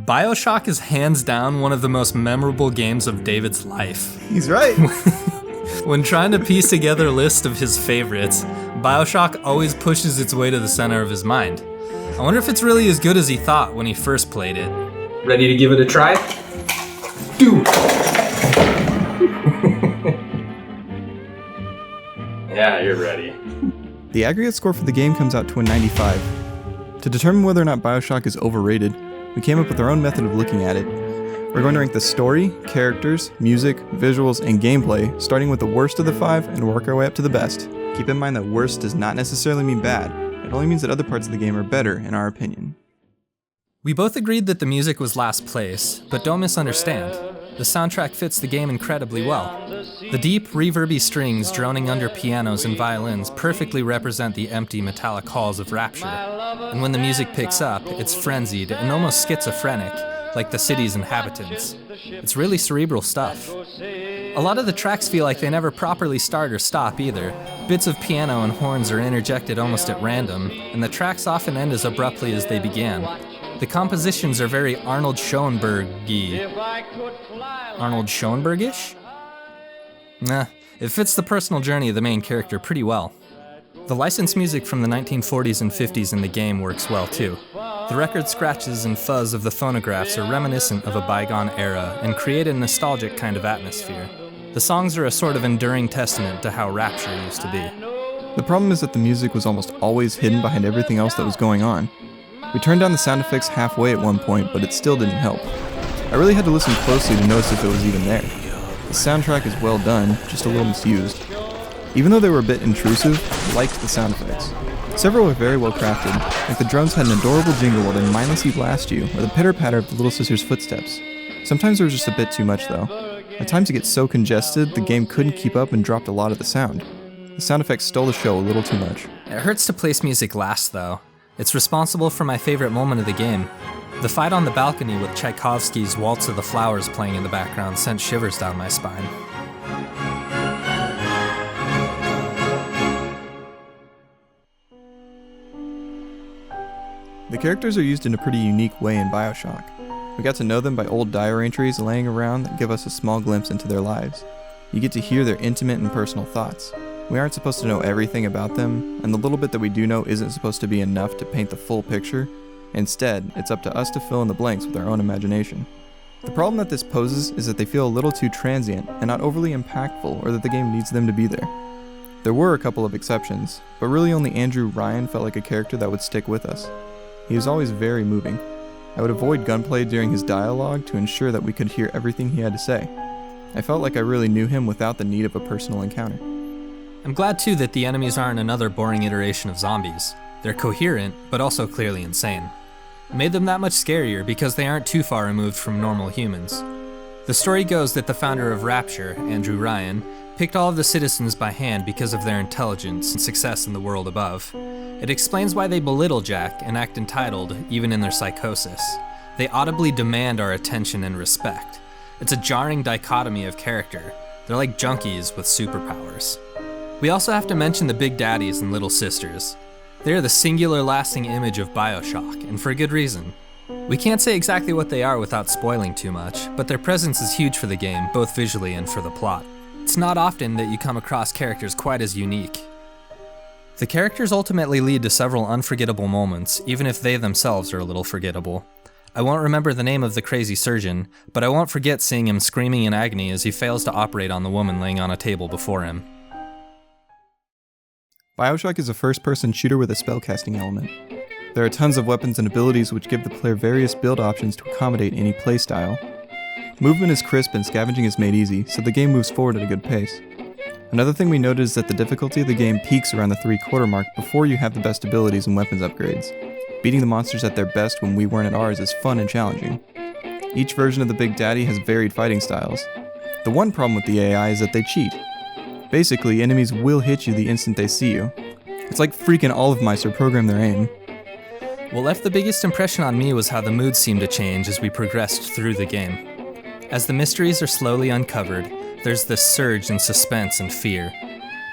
Bioshock is hands down one of the most memorable games of David's life. He's right. When trying to piece together a list of his favorites, Bioshock always pushes its way to the center of his mind. I wonder if it's really as good as he thought when he first played it. Ready to give it a try? Do! Yeah, you're ready. The aggregate score for the game comes out to a 95. To determine whether or not Bioshock is overrated, we came up with our own method of looking at it. We're going to rank the story, characters, music, visuals, and gameplay, starting with the worst of the 5 and work our way up to the best. Keep in mind that worst does not necessarily mean bad. It only means that other parts of the game are better, in our opinion. We both agreed that the music was last place, but don't misunderstand. The soundtrack fits the game incredibly well. The deep, reverby strings droning under pianos and violins perfectly represent the empty, metallic halls of Rapture. And when the music picks up, it's frenzied and almost schizophrenic, like the city's inhabitants. It's really cerebral stuff. A lot of the tracks feel like they never properly start or stop either. Bits of piano and horns are interjected almost at random, and the tracks often end as abruptly as they began. The compositions are very Arnold Schoenberg-y. Arnold Schoenberg-ish? Nah, it fits the personal journey of the main character pretty well. The licensed music from the 1940s and 50s in the game works well too. The record scratches and fuzz of the phonographs are reminiscent of a bygone era and create a nostalgic kind of atmosphere. The songs are a sort of enduring testament to how Rapture used to be. The problem is that the music was almost always hidden behind everything else that was going on. We turned down the sound effects halfway at one point, but it still didn't help. I really had to listen closely to notice if it was even there. The soundtrack is well done, just a little misused. Even though they were a bit intrusive, I liked the sound effects. Several were very well crafted, like the drums had an adorable jingle while they mindlessly blast you, or the pitter-patter of the little sister's footsteps. Sometimes there was just a bit too much though. At times it gets so congested, the game couldn't keep up and dropped a lot of the sound. The sound effects stole the show a little too much. It hurts to place music last though. It's responsible for my favorite moment of the game. The fight on the balcony with Tchaikovsky's Waltz of the Flowers playing in the background sent shivers down my spine. The characters are used in a pretty unique way in Bioshock. We got to know them by old diary entries laying around that give us a small glimpse into their lives. You get to hear their intimate and personal thoughts. We aren't supposed to know everything about them, and the little bit that we do know isn't supposed to be enough to paint the full picture. Instead, it's up to us to fill in the blanks with our own imagination. The problem that this poses is that they feel a little too transient and not overly impactful, or that the game needs them to be there. There were a couple of exceptions, but really only Andrew Ryan felt like a character that would stick with us. He was always very moving. I would avoid gunplay during his dialogue to ensure that we could hear everything he had to say. I felt like I really knew him without the need of a personal encounter. I'm glad too that the enemies aren't another boring iteration of zombies. They're coherent, but also clearly insane. It made them that much scarier because they aren't too far removed from normal humans. The story goes that the founder of Rapture, Andrew Ryan, picked all of the citizens by hand because of their intelligence and success in the world above. It explains why they belittle Jack and act entitled, even in their psychosis. They audibly demand our attention and respect. It's a jarring dichotomy of character. They're like junkies with superpowers. We also have to mention the Big Daddies and Little Sisters. They are the singular lasting image of Bioshock, and for a good reason. We can't say exactly what they are without spoiling too much, but their presence is huge for the game, both visually and for the plot. It's not often that you come across characters quite as unique. The characters ultimately lead to several unforgettable moments, even if they themselves are a little forgettable. I won't remember the name of the crazy surgeon, but I won't forget seeing him screaming in agony as he fails to operate on the woman laying on a table before him. Bioshock is a first-person shooter with a spellcasting element. There are tons of weapons and abilities which give the player various build options to accommodate any playstyle. Movement is crisp and scavenging is made easy, so the game moves forward at a good pace. Another thing we noted is that the difficulty of the game peaks around the 3/4 mark before you have the best abilities and weapons upgrades. Beating the monsters at their best when we weren't at ours is fun and challenging. Each version of the Big Daddy has varied fighting styles. The one problem with the AI is that they cheat. Basically, enemies will hit you the instant they see you. It's like freaking Olivemeister programmed their aim. What left the biggest impression on me was how the mood seemed to change as we progressed through the game. As the mysteries are slowly uncovered, there's this surge in suspense and fear.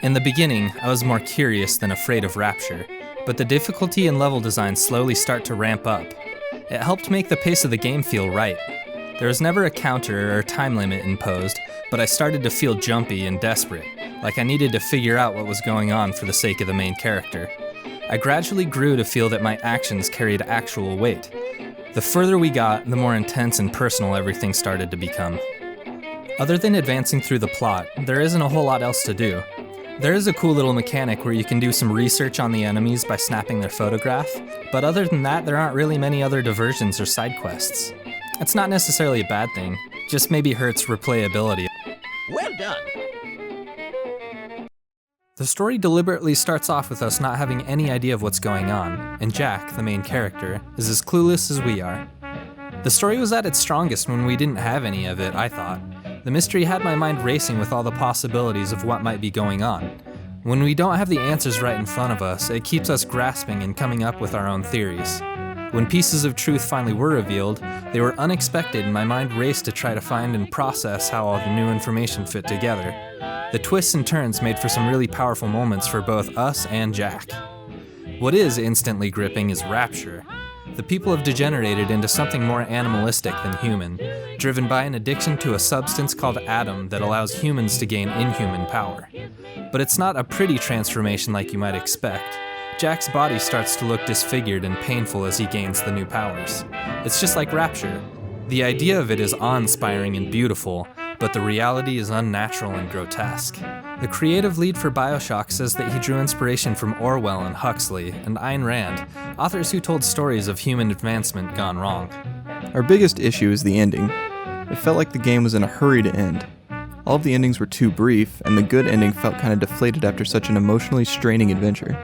In the beginning, I was more curious than afraid of Rapture, but the difficulty and level design slowly start to ramp up. It helped make the pace of the game feel right. There was never a counter or time limit imposed, but I started to feel jumpy and desperate, like I needed to figure out what was going on for the sake of the main character. I gradually grew to feel that my actions carried actual weight. The further we got, the more intense and personal everything started to become. Other than advancing through the plot, there isn't a whole lot else to do. There is a cool little mechanic where you can do some research on the enemies by snapping their photograph, but other than that, there aren't really many other diversions or side quests. It's not necessarily a bad thing, just maybe hurts replayability. Well done! The story deliberately starts off with us not having any idea of what's going on, and Jack, the main character, is as clueless as we are. The story was at its strongest when we didn't have any of it, I thought. The mystery had my mind racing with all the possibilities of what might be going on. When we don't have the answers right in front of us, it keeps us grasping and coming up with our own theories. When pieces of truth finally were revealed, they were unexpected and my mind raced to try to find and process how all the new information fit together. The twists and turns made for some really powerful moments for both us and Jack. What is instantly gripping is Rapture. The people have degenerated into something more animalistic than human, driven by an addiction to a substance called Adam that allows humans to gain inhuman power. But it's not a pretty transformation like you might expect. Jack's body starts to look disfigured and painful as he gains the new powers. It's just like Rapture. The idea of it is awe-inspiring and beautiful, but the reality is unnatural and grotesque. The creative lead for Bioshock says that he drew inspiration from Orwell and Huxley and Ayn Rand, authors who told stories of human advancement gone wrong. Our biggest issue is the ending. It felt like the game was in a hurry to end. All of the endings were too brief, and the good ending felt kind of deflated after such an emotionally straining adventure.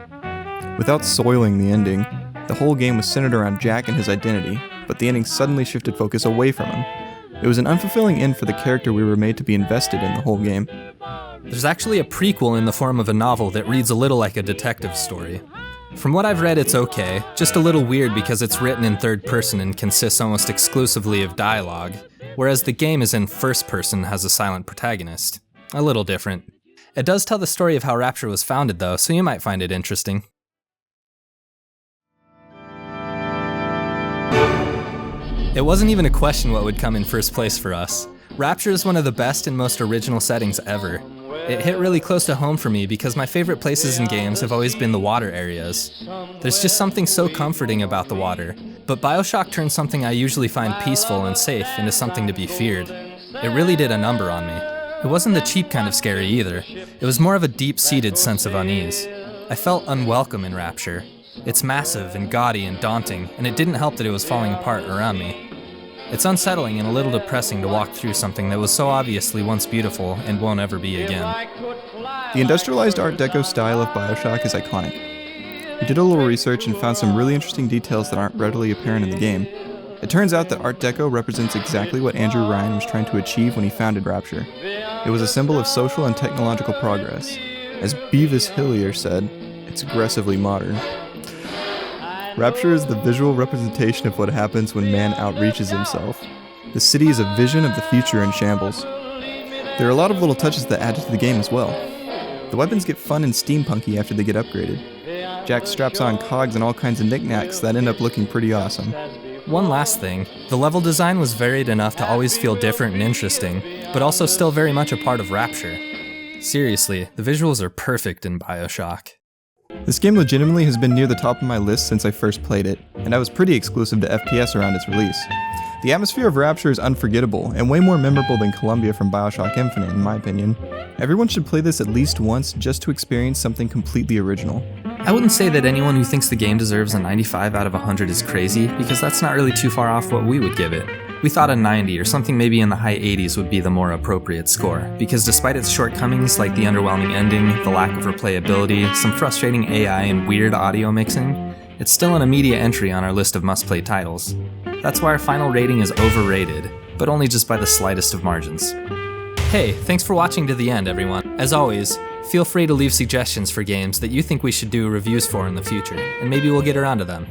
Without soiling the ending, the whole game was centered around Jack and his identity, but the ending suddenly shifted focus away from him. It was an unfulfilling end for the character we were made to be invested in the whole game. There's actually a prequel in the form of a novel that reads a little like a detective story. From what I've read, it's okay, just a little weird because it's written in third person and consists almost exclusively of dialogue, whereas the game is in first person and has a silent protagonist. A little different. It does tell the story of how Rapture was founded though, so you might find it interesting. It wasn't even a question what would come in first place for us. Rapture is one of the best and most original settings ever. It hit really close to home for me because my favorite places in games have always been the water areas. There's just something so comforting about the water, but Bioshock turned something I usually find peaceful and safe into something to be feared. It really did a number on me. It wasn't the cheap kind of scary either. It was more of a deep-seated sense of unease. I felt unwelcome in Rapture. It's massive and gaudy and daunting, and it didn't help that it was falling apart around me. It's unsettling and a little depressing to walk through something that was so obviously once beautiful and won't ever be again. The industrialized Art Deco style of Bioshock is iconic. We did a little research and found some really interesting details that aren't readily apparent in the game. It turns out that Art Deco represents exactly what Andrew Ryan was trying to achieve when he founded Rapture. It was a symbol of social and technological progress. As Beavis Hillier said, it's aggressively modern. Rapture is the visual representation of what happens when man outreaches himself. The city is a vision of the future in shambles. There are a lot of little touches that add to the game as well. The weapons get fun and steampunky after they get upgraded. Jack straps on cogs and all kinds of knickknacks that end up looking pretty awesome. One last thing, the level design was varied enough to always feel different and interesting, but also still very much a part of Rapture. Seriously, the visuals are perfect in Bioshock. This game legitimately has been near the top of my list since I first played it, and I was pretty exclusive to FPS around its release. The atmosphere of Rapture is unforgettable, and way more memorable than Columbia from Bioshock Infinite in my opinion. Everyone should play this at least once just to experience something completely original. I wouldn't say that anyone who thinks the game deserves a 95 out of 100 is crazy, because that's not really too far off what we would give it. We thought a 90 or something maybe in the high 80s would be the more appropriate score, because despite its shortcomings like the underwhelming ending, the lack of replayability, some frustrating AI and weird audio mixing, it's still an immediate entry on our list of must-play titles. That's why our final rating is Overrated, but only just by the slightest of margins. Hey, thanks for watching to the end, everyone. As always, feel free to leave suggestions for games that you think we should do reviews for in the future, and maybe we'll get around to them.